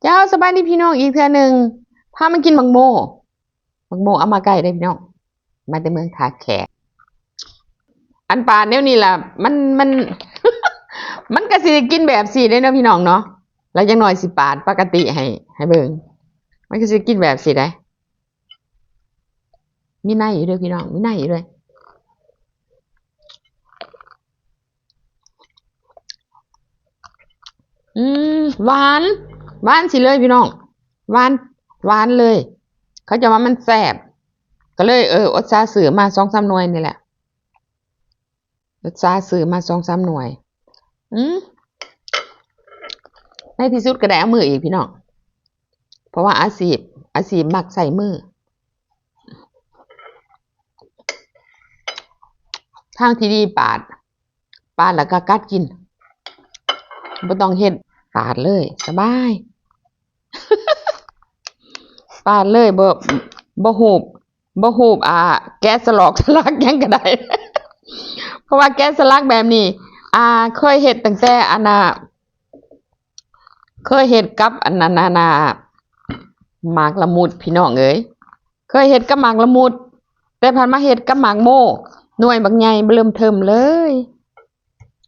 เจ้าสบายดีพี่น้องอีกเทื่อหนึ่งพามากินบักโมเอามาใกล้ได้พี่น้องมาแต่เมืองท่าแขกอันปานแนวนี้ล่ะมัน มันก็สิกินแบบสิได้เนาะพี่น้องเนาะแล้วจังหน่อยสิปาดปกติให้เบิ่งมันก็สิกินแบบสิได้มีในอยู่ด้วยพี่น้องมีในอยู่ด้วยหวานสิเลยพี่น้องหวานเลย เขาจะว่ามันแซ่บก็เลยอดซาซื้อมา2-3หน่วยนี่แหละอดซาซื้อมา2-3หน่วยในที่สุดก็ได้เอามืออีกพี่น้องเพราะว่าอาชีพมักใส่มือทางที่ดีปาดแล้วก็กัดกินบ่ต้องเฮ็ดปาดเลยสบาย ปาดเลยบ่หูบแก๊สสลักหยังก็ได้ เพราะว่าแก๊สสลักแบบนี้เคยเฮ็ดตั้งแต่อันน่ะเคยเฮ็ดกับอันนั้นหมากละมุดพี่น้องเอ้ยเคยเฮ็ดกับหมากละมุดแต่ผ่านมาเฮ็ดกับหมากโมหน่วยบักใหญ่เริ่มเทิมเลย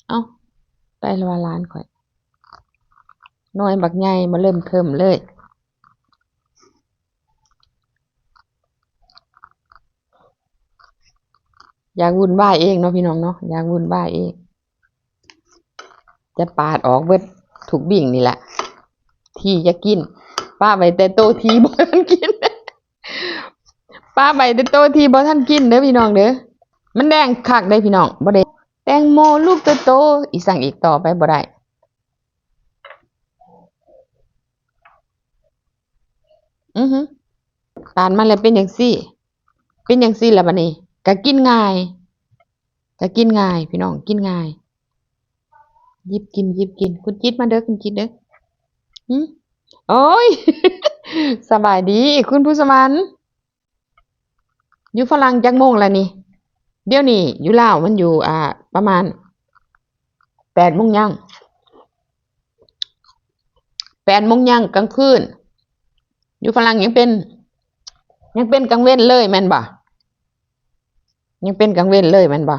เอ้าได้ละว่าล้านข่อยหน่วยบักใหญ่มาเริ่มเทิมเลยอยากวุ่นวายเองเนาะพี่น้องเนาะอยากวุ่นวายเองจะปาดออกเบิดถูกบิ่งนี่แหละที่จะกินป้าไว้แต่โตทีบ่ทันกิน ป้าไว้แต่โตทีบ่ทันกินเด้อพี่น้องเด้อมันแดงคักได้พี่น้องบ่ได้แตงโมลูกโตๆอีสั่งอีกต่อไปบ่ได้ปานมาแล้วเป็นจังซี่ล่ะบัดนี้ก็กินง่ายพี่น้องกินง่ายหยิบกินคุณจิตมาเด้อคุณจิตเด้อโอ้ย สบายดีคุณผู้สมันอยู่ฝรั่งจักโมงแล้วนี่เดี๋ยวนี้อยู่ลาวมันอยู่ประมาณ8 โมงยังกลางคืนอยู่ฝรั่งยังเป็นกลางเว้นเลยแม่นบ่ยังเป็นกลางเว้นเลยแม่นบ่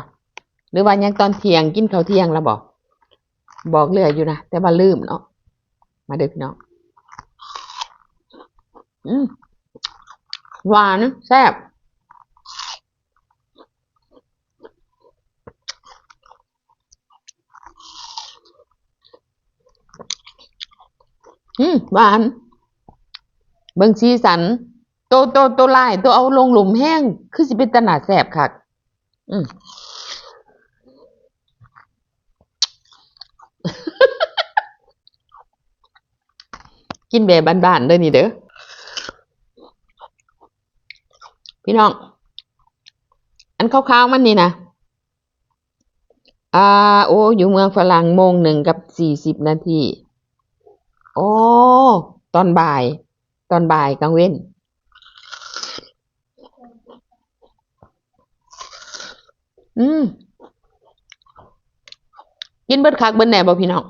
หรือว่ายังตอนเที่ยงกินข้าวเที่ยงแล้วบ่บอกเรื่อยอยู่นะแต่ว่าลืมเนาะมาเด้อพี่น้องหวานแซ่บหวานเบิ่งสีสันโตลายเอาลงหลุมแห้งคือสิเป็นตาหน้าแซ่บคักกินแบบบ้านๆเด้อนี่เด้อพี่น้องอันคร่าวๆมันนี่นะโอ้อยู่เมืองฝรั่งโมงหนึ่งกับ40 นาทีโอ้ตอนบ่ายกลางเว้นกินเบิดคักเบิดแหน่บ่พี่น้อง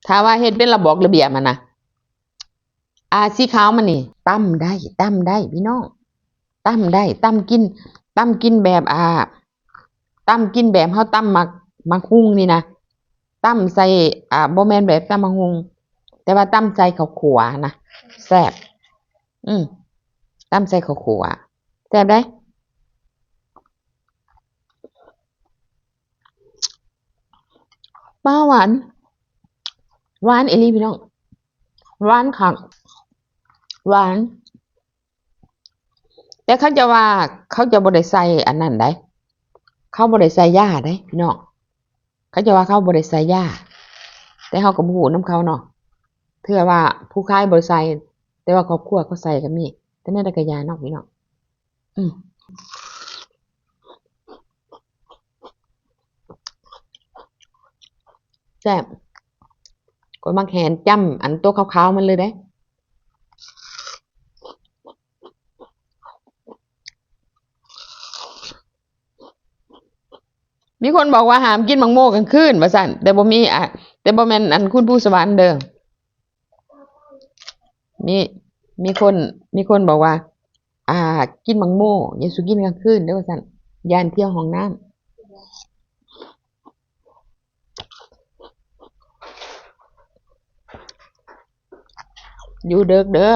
ถ้าว่าเฮ็ดเป็นระเบียบมันนะสีขาวมันนี่ตำได้พี่น้องตำได้ตำกินแบบตำกินแบบเฮาตำมักฮุ่งนี่นะตำใส่บ่แม่นแบบตำมักฮุ่งแต่ว่าตำใส่ข้าวขัวนะแซ่บตำใส่ข้าวขัวแซ่บได้ปลาหวานอีหลีพี่น้องหวานคักหวานแต่เขาจะว่าเขาจะบ่ได้ใส่อันนั้นได้เขาบ่ได้ใส่ยาได้พี่น้องเขาจะว่าเขาบ่ได้ใส่ยาแต่เฮาก็บ่ฮู้นำเขาเนาะเทื่อว่าผู้ขายบ่ใส่แต่ว่าครอบครัวเขาใส่ก็มีแต่แนวใดก็ยาเนาะพี่น้องแซ่บก็มักแหนจ้ำอันตัวขาวๆมันเลยเด้มี คนบอกว่าห้ามกินมังโม่กลางคืนว่าซั่นแต่บ่มีแต่บ่แม่นอันคุณผู้สวรรค์เด้อมีคนบอกว่ากินมังโม่อย่าสุกินกลางคืนเด้อว่าซั่นย่านเที่ยวห้องน้ำอยู่เด้อ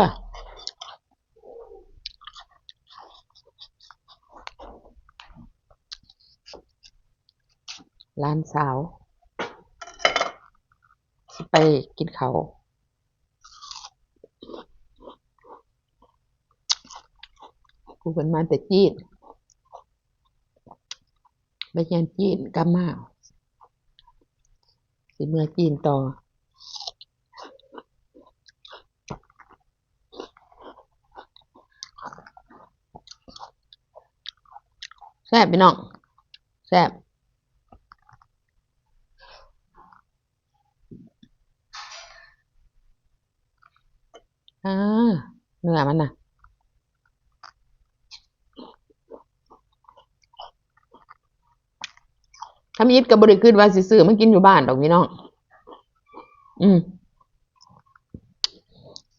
หลานสาวสิไปกินข้าวกูเพิ่นมาแต่จีนไปเรียนจีนกลับมาสิเมื่อจีนต่อแซ่บพี่น้องแซ่บเนื้อมันน่ะทำยิดกับบริคืนว่าสิซื้อมากินอยู่บ้านดอกพี่น้อง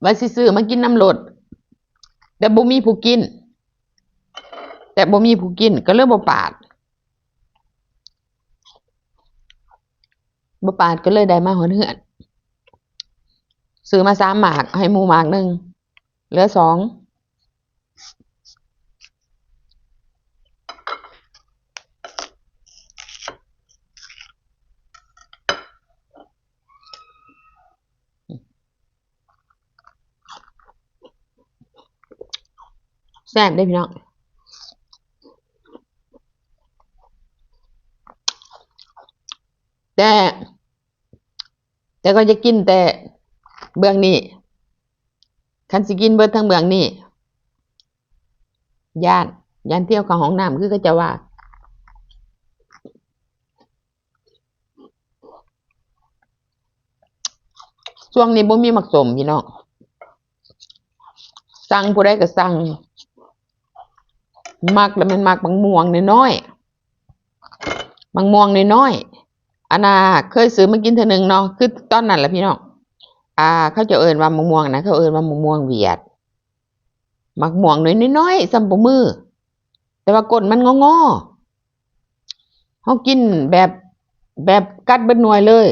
ว่าสิซื้อมากินน้ำรดแต่บ่มีผู้กินก็เลยบ่ปาดก็เลยได้มาหอนเหือนซื้อมา3 หมากให้หมูหมากนึงเหลือ2แซ่บได้พี่น้องแต่ก็จะกินแต่เบื้องนี้คันสิกินเบิดทั้งเบื้องนี้ย่านเที่ยวเข้าห้องน้ำคือก็จะว่าช่วงนี้บ่มีมักสมพี่น้องสั่งผู้ใดก็สั่งมักแล้วมันมักบางม่วงน้อยๆบางม่วงน้อยๆอันน่ะเคยซื้อมากินเทื่อนึงเนาะคือตอนนั้นแหละพี่น้องเขาจะเอิ้นว่ามะม่วงนะเขาเอิ้นว่ามะม่วงเวียดมักม่วงน้อยๆส่ำบ่มือแต่ว่าก้นมันงอๆเฮากินแบบกัดเบิดหน่วยเลย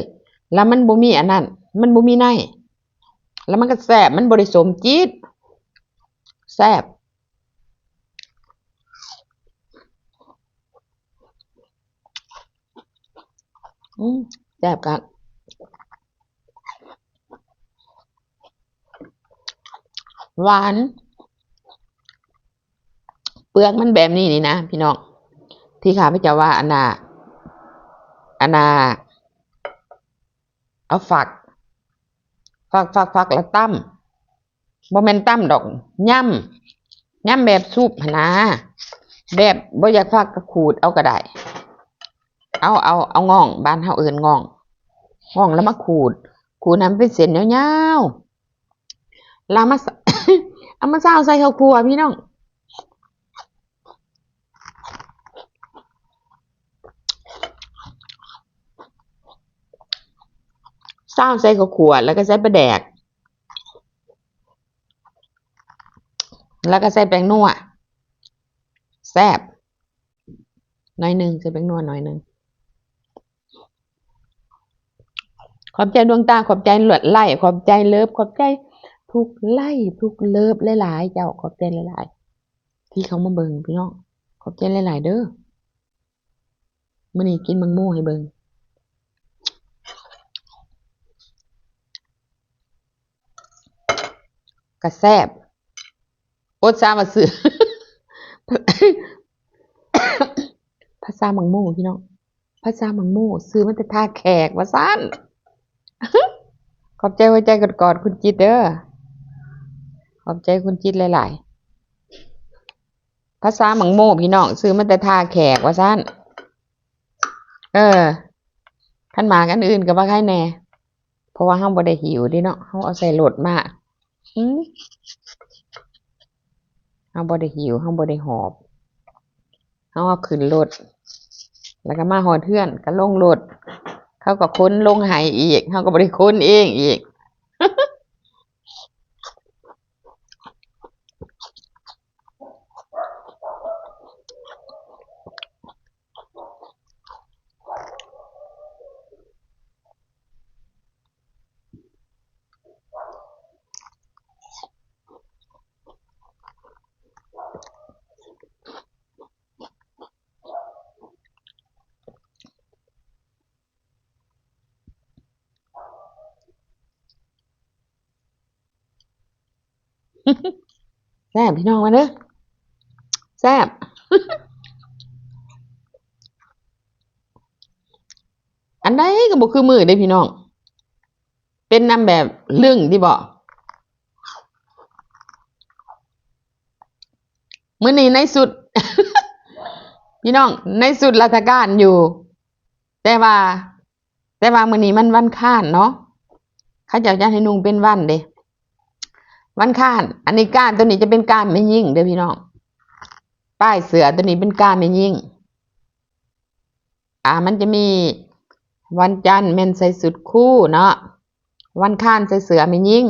แล้วมันบ่มีอันนั้นมันบ่มีในแล้วมันก็แซ่บมันบ่ได้สมจี๊ดแซ่บแซ่บกันหวานเปลือกมันแบบนี้นี่นะพี่น้องที่ข้าพเจ้าว่าอันน่ะเอาฝักแล้วตั้มบ่แม่นตั้มดอกย่ำแบบซุปหั่นนะแบบบ่อยากฝักก็ขูดเอาก็ได้เอาง่องบ้านเฮาเอิ้นง่องแล้วมาขูดให้มันเป็นเส้นยาวๆแล้วมา เอามาซาวใส่ข้าวคั่วพี่น้องซาวใส่ข้าวคั่วแล้วก็ใส่ปลาแดกแล้วก็ใส่แป้งนัวแซ่บหน่อยนึงใส่แป้งนัวหน่อยนึงขอบใจดวงตาขอบใจหลวดไล่ขอบใจเลิฟขอบใจทุกไล่ทุกเลิฟหลายๆเจ้าขอบใจหลายๆที่เขามาเบิ่งพี่น้องขอบใจหลายๆเด้อมื้อนี้กินมังโม่ให้เบิ่งก็แซ่บอดซามาซื้อ ภาษามังโม่พี่น้องภาษามังโม่ซื้อมาแต่ท่าแขกว่าซั่น ขอบใจหัวใจกอดๆคุณจิตเด้อขอบใจคุณจิตหลายๆภาษามังโม่พี่น้องซื้อมาแต่ท่าแขกว่าซั่นคันหมากอันอื่นก็บ่ใครแน่เพราะว่าเฮาบ่ได้หิวดิเนาะเฮาเอาใส่รถมาเฮาบ่ได้หิวเฮาบ่ได้หอบเฮาเอาขึ้นรถ แล้วก็มาหอดเทือนก็ลงรถเขาก็ค้นลงให้อีกเขาก็บ่ได้ค้นเองอีก แซ่บพี่น้องมาเด้อแซ่บ อันใดก็บ่คือมือเด้พี่น้องเป็นนำแบบลึ่งที่บ่มื้อนี้ในสุด พี่น้องในสุดราชการอยู่ แต่ว่ามื้อนี้มันวันค้านเนาะเขาเจ้าจะให้นุ่งเป็นวันเด้วันค้าน อันนี้ก้านตัวนี้จะเป็นก้านแม่ยิ่งเด้อพี่น้องป้ายเสือตัวนี้เป็นก้านแม่ยิ่งมันจะมีวันจันทร์แม่นใส่สุดคู่เนาะวันค้านใส่เสือแม่ยิ่ง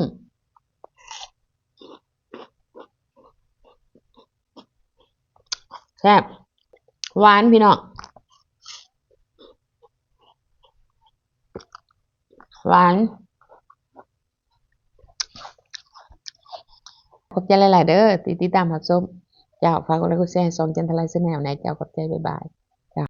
แซ่บหวานพี่น้องหวานขอบใจหลายๆเด้อที่ติดตามรับชมเจ้าฝากกดไลค์กดแชร์ให้ช่องจันทรายแชนแนลในเจ้าขอบใจบ๊ายบาย